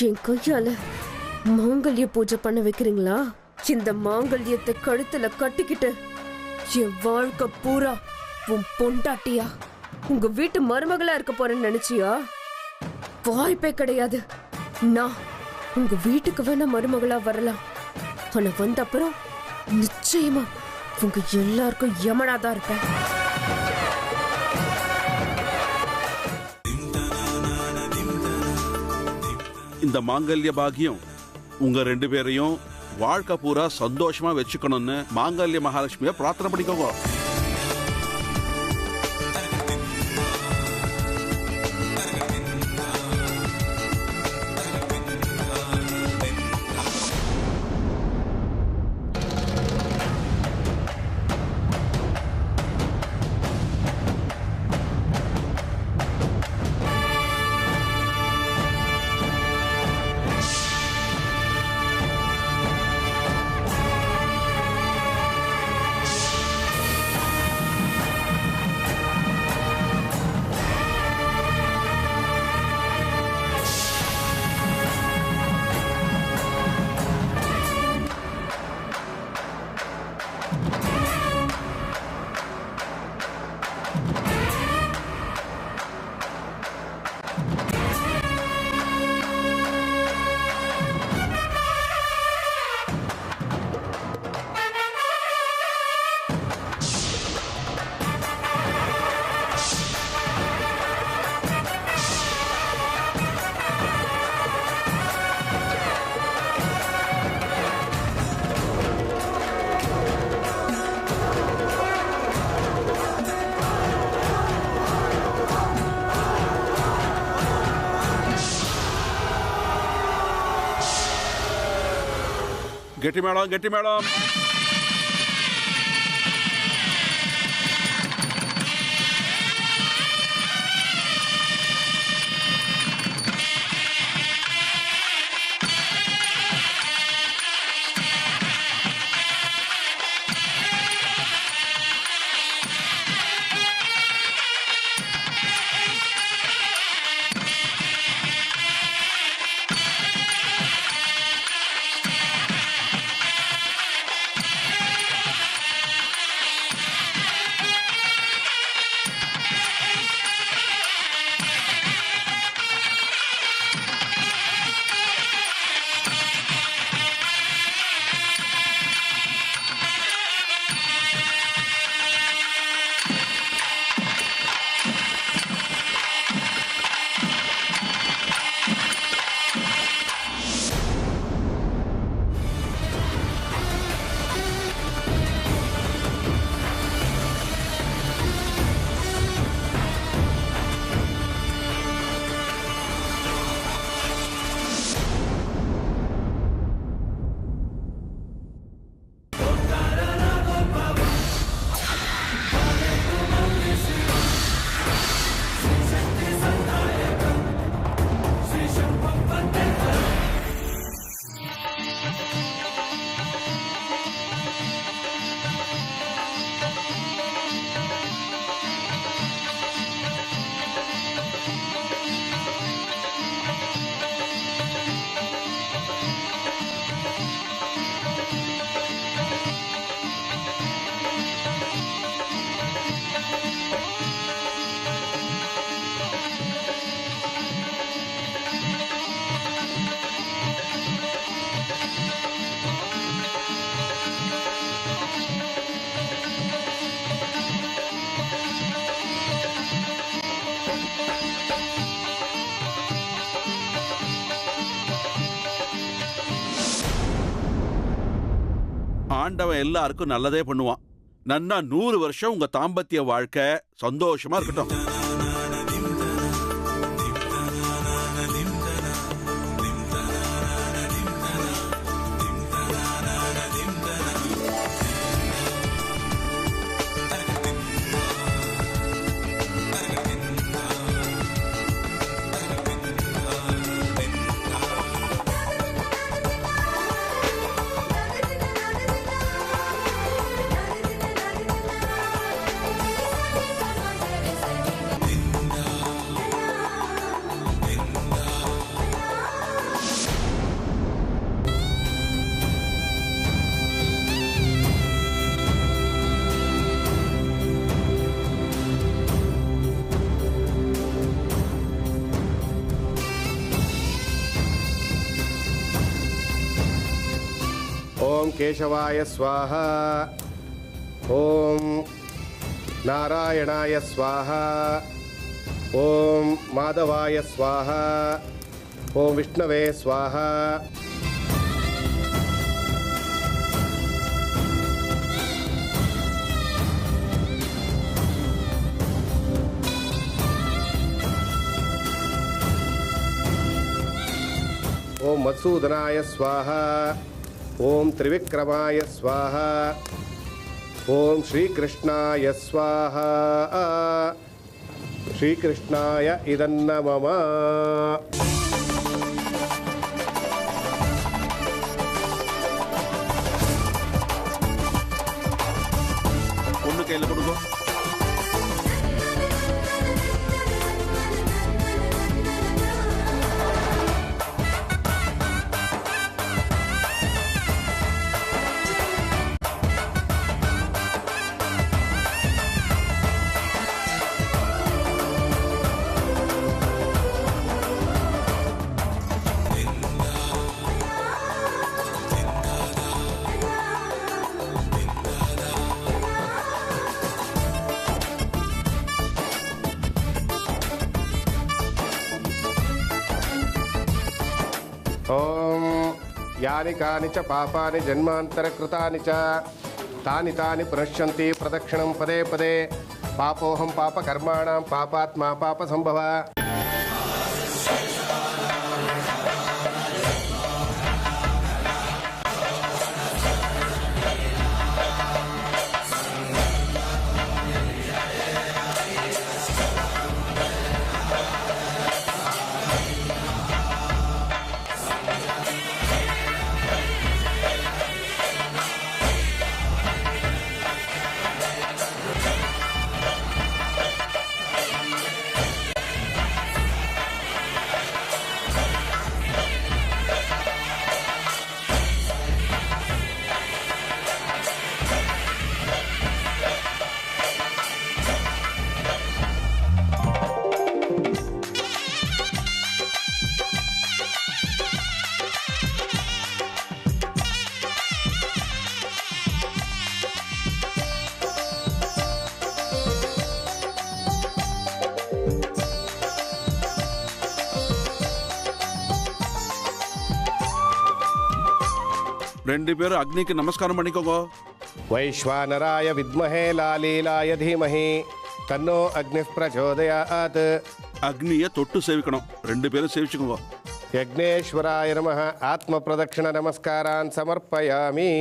என் கையால மாங்கல்ய பூஜை பண்ண வைக்கிறீங்களா? இந்த மாங்கல்யத்தை கழுத்துல கட்டிக்கிட்டு என் வாழ்க்கை பூரா உன் பொண்டாட்டியா உங்க வீட்டு மருமகளா இருக்க போறேன்னு நினைச்சியா? வாய்ப்பே கிடையாது. நான் உங்க வீட்டுக்கு வேணா மருமகளா வரலாம், ஆனா வந்த அப்புறம் நிச்சயமா உங்க எல்லாருக்கும் யமனாதான் இருப்பேன். இந்த மாங்கல்ய பாக்கியம் உங்க 2 பேரையும் வாழ்க்கை பூரா சந்தோஷமா வச்சுக்கணும்னு மாங்கல்ய மகாலட்சுமியை பிரார்த்தனை பண்ணிக்கோங்க. கெட்டி மேடம், கெட்டி மேடம். ஆண்டவன் எல்லாருக்கும் நல்லதே பண்ணுவான். நன்னா 100 வருஷம் உங்க தாம்பத்திய வாழ்க்கை சந்தோஷமா இருக்கட்டும். ஓம் கேசவாய ஸ்வாஹா. ஓம் நாராயணாய ஸ்வாஹா. ஓம் மாதவாய ஸ்வாஹா. ஓம் விஷ்ணவே ஸ்வாஹா. ஓம் மத்சூதனாய ஸ்வாஹா. ஓம் திரிவிக்ரமாய ஸ்வாஹா. ஓம் ஸ்ரீகிருஷ்ணாய ஸ்வாஹா. ஸ்ரீகிருஷ்ணாய இதன்னமம. பொண்ணு கையில கொடுங்க. ఓం యాని కాని చ పాపాని జన్మాంతరకృతాని చ తాని తాని పునశ్యంతి ప్రదక్షిణం పదే పదే. పాపోహం పాపకర్మాణం పాపాత్మా పాప సంభవ. ரெண்டு பேரும் அக்னிக்கு நமஸ்காரம் பண்ணிக்கோங்க. வைஸ்வானராய வித்மஹே லாலீலாய தீமஹி தன்னோ அக்னிः பிரச்சோதயாத். அக்னியை தொட்டு சேவிக்கணும். ரெண்டு பேரும் சேவிச்சுக்கோங்க. யக்னேஸ்வராய நமः. ஆத்ம பிரதட்சிண நமஸ்காரான் சமர்ப்பயாமி.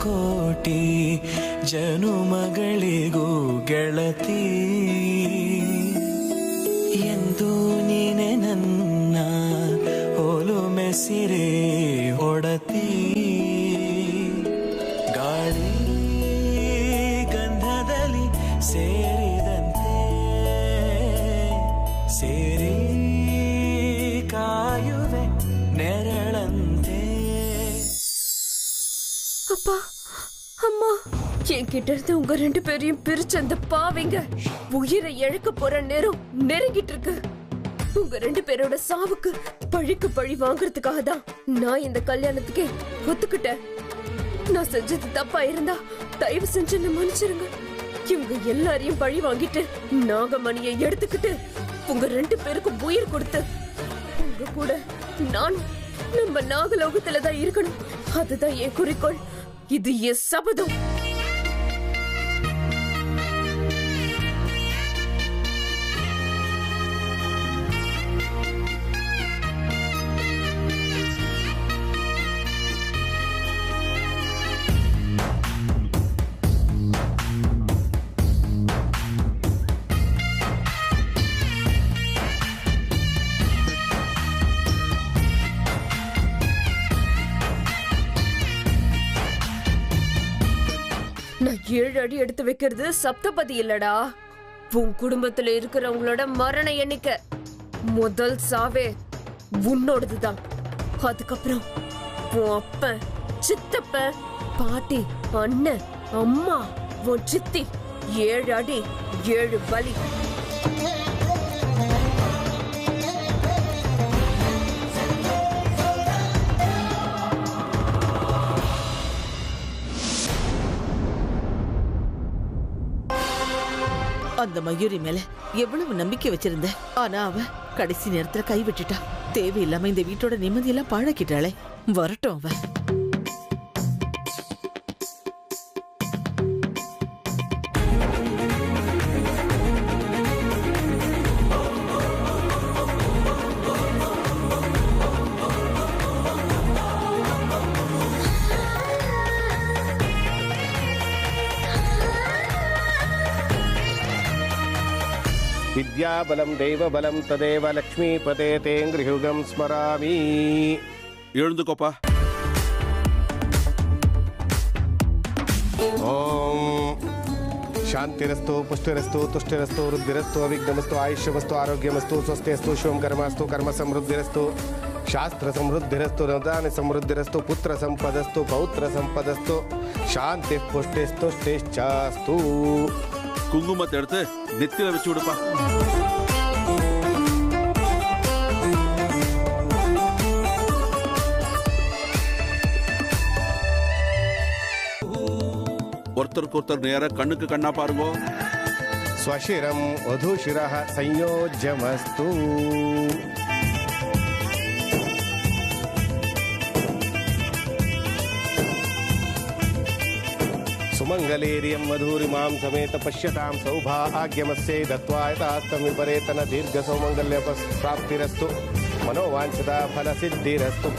ಕೋಟಿ ಜನುಮಗಳಿಗೂ ಗೆಳತಿ ಎಂದು ನೀನೆ ನನ್ನ ಒಲುಮೆ ಸಿರೆ ಒಡತಿ. ಗಾಳಿ ಗಂಧದಲ್ಲಿ ಸೇರಿದಂತೆ ಸೇರಿ ಕಾಯುವೆ ನೆರಳಂತೆ. அப்பா அம்மா, என்கிட்ட இருந்து உங்க ரெண்டு பேரையும் பிரிச்சு அந்த பாவிங்க உயிரை இழக்க போற நேரம் நெருங்கிட்டு இருக்கு. உங்க ரெண்டு பேரோட சாவுக்கு பழிக்கு பழி வாங்குறதுக்காக தான் நான் இந்த கல்யாணத்துக்கே ஒத்துக்கிட்டேன். நான் செஞ்சது தப்பா இருந்தா தயவு செஞ்சு என்ன மன்னிச்சிருங்க. இவங்க எல்லாரையும் பழி வாங்கிட்டு நாகமணியை எடுத்துக்கிட்டு உங்க ரெண்டு பேருக்கும் உயிர் கொடுத்து உங்க கூட நான் நம்ம நாகலோகத்துலதான் இருக்கணும். அதுதான் என் குறிக்கோள். இது என் சபதம். நான் 7 அடி எடுத்து வைக்கிறது சப்தபதி இல்லடா, உன் குடும்பத்துல இருக்கிறவங்களோட மரண எண்ணிக்கை. முதல் சாவே உன்னோடதுதான். அதுக்கப்புறம் உன் அப்பன், சித்தப்பன், பாட்டி, அண்ணன், அம்மா, உன் சித்தி. 7 அடி 7 பலி. அந்த மயூரி மேல எவ்வளவு நம்பிக்கை வச்சிருந்த, ஆனா அவ கடைசி நேரத்துல கை விட்டுட்டா. தேவையில்லாம இந்த வீட்டோட நிம்மதியெல்லாம் பாழாக்கிட்டாளே. வரட்டும் அவ. வித்யாபலம் தெய்வபலம் ததேவ லக்ஷ்மிபதே தேங்கிருஹுகம் ஸ்மராமி. எழுந்துக்கோப்பா. ஓம் சாந்திரஸ்து புஷ்டிரஸ்து துஷ்டிரஸ்து ருத்திரஸ்து அவிக்னமஸ்து ஆயுஷ்யமஸ்து ஆரோக்கியமஸ்து ஸ்வஸ்தியஸ்து சிவம் கர்மஸ்து கர்ம சம்ருத்திரஸ்து சாஸ்திர சம்ருத்திரஸ்து நதான சம்ருத்திரஸ்து புத்திர சம்பதஸ்து பௌத்திர சம்பதஸ்து சாந்தி புஷ்டிஸ்து ஸ்டேஷ்சாஸ்து. குங்குமத்தை எடுத்து நெத்தில வச்சு விடுப்பா. ஒருத்தருக்கு ஒருத்தர் நேர கண்ணுக்கு கண்ணா பாருங்க. ஸ்வசிரம் வதுஷிரஹ சயோஜ்யமஸ்து. सुमंगलेरियं मधुरिमां समेत पश्यतां सौभाग्यमस्यै दत्त्वा यथार्थं विपरेतन दीर्घ सौमंगल्य प्राप्तिरस्तु मनोवांछिता फलसिद्धिरस्तु.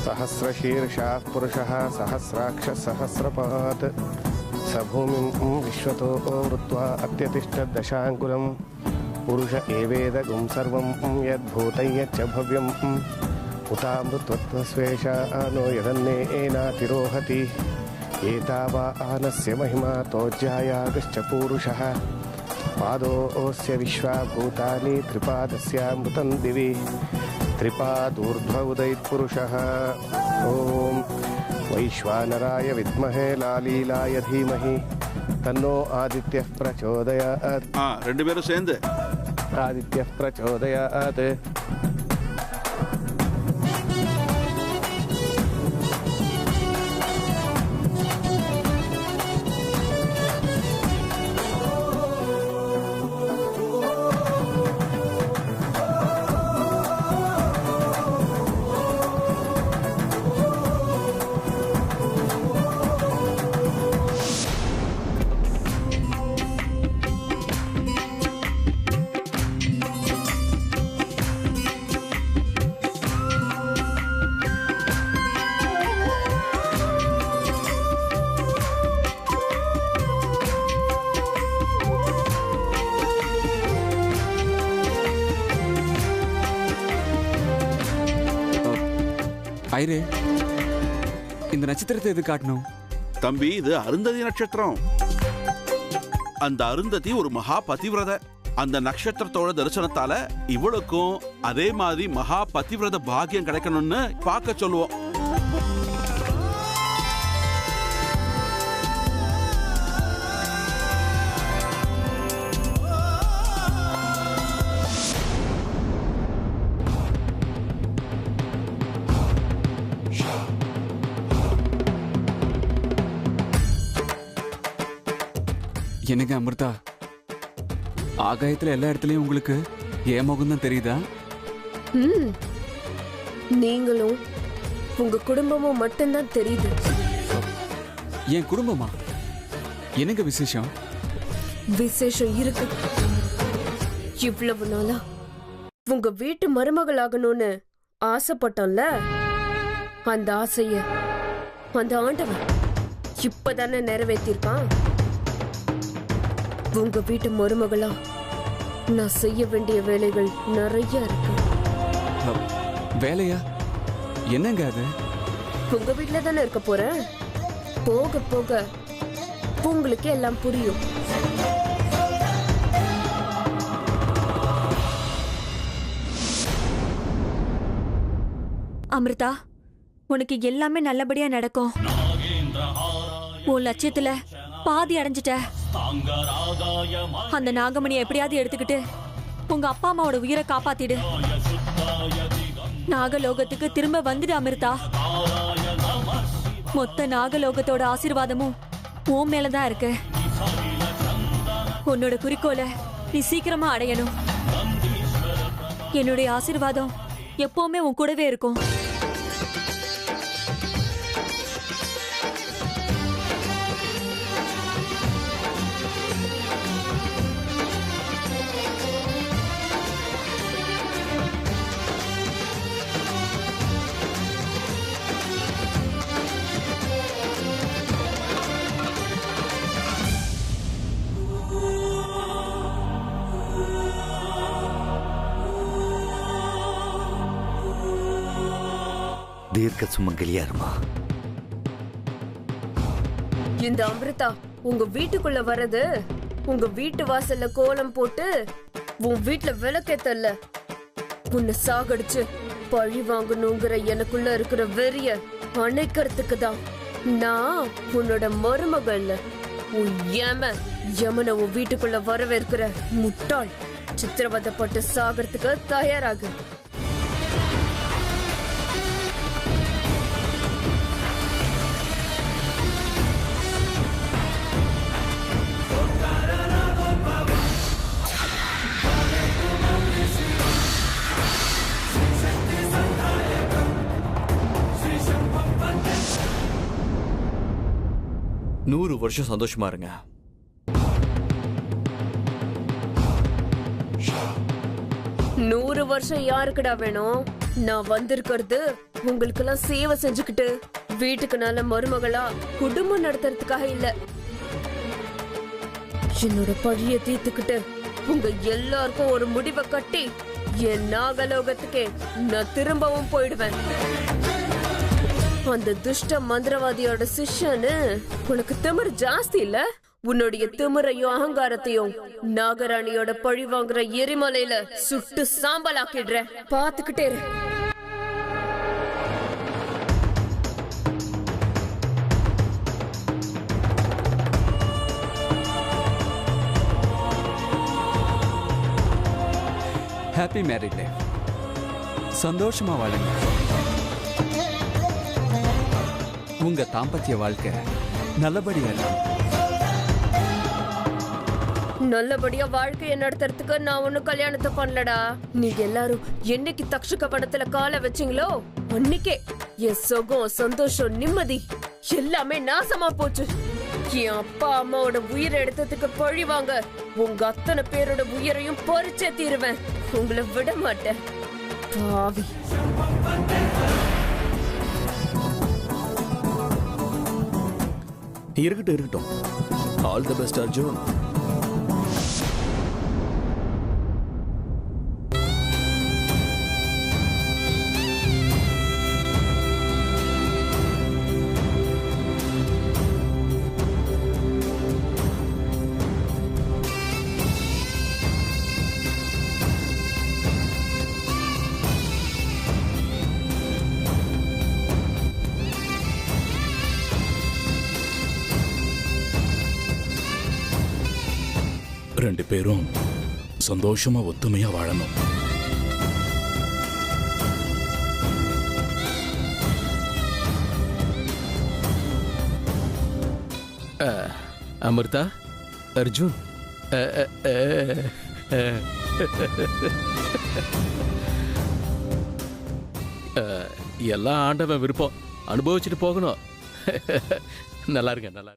सहस्रशीर्षः पुरुषः सहस्राक्ष सहस्रपात् स भूमिं विश्वतो वृत्वा अत्यतिष्ठद्दशाङ्कुलं पुरुष एवेदगुं सर्वं यद्भूतं यच्च भव्यम् उतामृत्वत्वस्वेषानो यदन्नेनातिरोहति एतावानस्य महिमा तोज्यायागश्च पूरुषः पादोऽस्य विश्वाभूतानि त्रिपादस्यामृतं दिवि त्रिपादूर्ध्व उदयत्पुरुषः. ओम वैश्वानराय विद्महे लालीलाय धीमहि तन्नो आदित्यः प्रचोदयात्. ரெண்டு பேரும் சேர்ந்து आदित्यः प्रचोदयात्. ஐரே, இந்த நட்சத்திரத்தை எது காட்டணும்? தம்பி, இது அருந்ததி நட்சத்திரம். அந்த அருந்ததி ஒரு மகா பதிவிரத. அந்த நட்சத்திரத்தோட தரிசனத்தால இவளுக்கும் அதே மாதிரி மகா பதிவிரத பாக்கியம் கிடைக்கணும்னு பார்க்க சொல்லுவோம். என்னங்க அமிர்தா, ஆகாயத்துல எல்லா இடத்துலயும் உங்களுக்கு என் முகம்தான் தெரியுதா? ம், நீங்களும் உங்க குடும்பமும் மட்டும்தான் தெரியுது. என் குடும்பமா? என்னங்க விசேஷம்? விசேஷம் இருக்கு. இவ்வளவு நாளா உங்க வீட்டு மருமகள் ஆகணும்னு ஆசைப்பட்டோம்ல, அந்த ஆசைய அந்த ஆண்டவன் இப்பதானே நிறைவேற்றிருக்கான். உங்க வீட்டு மருமகளா நான் செய்ய வேண்டிய வேலைகள் நிறைய இருக்கு. வேலையா? என்னங்க அது? உங்க வீட்டுல தானே இருக்க போறேன். போக போக உங்களுக்கு எல்லாம் புரியும். அமிர்தா, உனக்கு எல்லாமே நல்லபடியா நடக்கும். உன் லட்சியத்துல பாதி அடைஞ்சிட்ட. அந்த நாகமணியை எப்படியாவது எடுத்துக்கிட்டு உங்க அப்பா அம்மாவோட உயிரை காப்பாத்திடு. நாகலோகத்துக்கு திரும்ப வந்துடு அமிர்தா. மொத்த நாகலோகத்தோட ஆசீர்வாதமும் உன் மேலதான் இருக்கு. உன்னோட குறிக்கோளை நீ சீக்கிரமா அடையணும். என்னுடைய ஆசீர்வாதம் எப்பவுமே உன் கூடவே இருக்கும். தீர்க்க சுமங்கலியா இருமா. இந்த அமிர்தா உங்க வீட்டுக்குள்ள வர்றது, உங்க வீட்டு வாசல்ல கோலம் போட்டு உன் வீட்டுல விளக்கேத்தல்ல, உன்னை சாகடிச்சு பழி வாங்கணுங்கிற எனக்குள்ள இருக்கிற வெறிய அணைக்கிறதுக்கு தான். நான் உன்னோட மருமகள், உன் யமனை உன் வீட்டுக்குள்ள வரவேற்கிற முட்டாள். சித்திரவதைப்பட்டு சாகிறதுக்கு தயாராகு. நூறு வருஷம் சந்தோஷமா இருங்க. நூறு வருஷம் யாருக்குடா வேணும்? நான் வந்திருக்கிறது உங்களுக்கு எல்லாம் சேவை செஞ்சுக்கிட்டு வீட்டுக்கு நல்ல மருமகளா குடும்பம் நடத்துறதுக்காக இல்ல. என்னோட பழிய தீர்த்துக்கிட்டு உங்க எல்லாருக்கும் ஒரு முடிவை கட்டி என் நாகலோகத்துக்கே நான் திரும்பவும் போயிடுவேன். அந்த துஷ்ட மந்திரவாதியோட சிஷ்யன்னு உனக்கு திமிரு ஜாஸ்தி இல்ல? உன்னுடைய திமிரையும் அகங்காரத்தையும் நாகராணியோட பழி வாங்குற எரிமலையில சுட்டு சாம்பல் ஆக்கிடுற. பாத்துக்கிட்டே இரு. Happy married life. சந்தோஷமா வாழுங்க. உங்க தாம்பத்திய வாழ்க்கை நல்லபடியா இருக்கும். நல்லபடியா வாழ்க்கையை நடத்துறதுக்கு நான் ஒன்னும் கல்யாணத்தை பண்ணலடா. நீங்க எல்லாரும் என்னைக்கு தக்ஷக படத்துல காலை வச்சீங்களோ அன்னைக்கே என் சுகம், சந்தோஷம், நிம்மதி எல்லாமே நாசமா போச்சு. என் அப்பா அம்மாவோட உயிரை எடுத்ததுக்கு பழி வாங்க உங்க அத்தனை பேரோட உயிரையும் பறிச்சே தீருவேன். உங்களை விட மாட்டேன் பாவி. இருக்கட்டும். All the best Arjun. ரெண்டு பேரும் சந்தோஷமா ஒத்துமையா வாழணும். அமிர்தா, அர்ஜுன், எல்லாம் ஆண்டவன் விருப்பம், அனுபவிச்சுட்டு போகணும். நல்லா இருங்க, நல்லா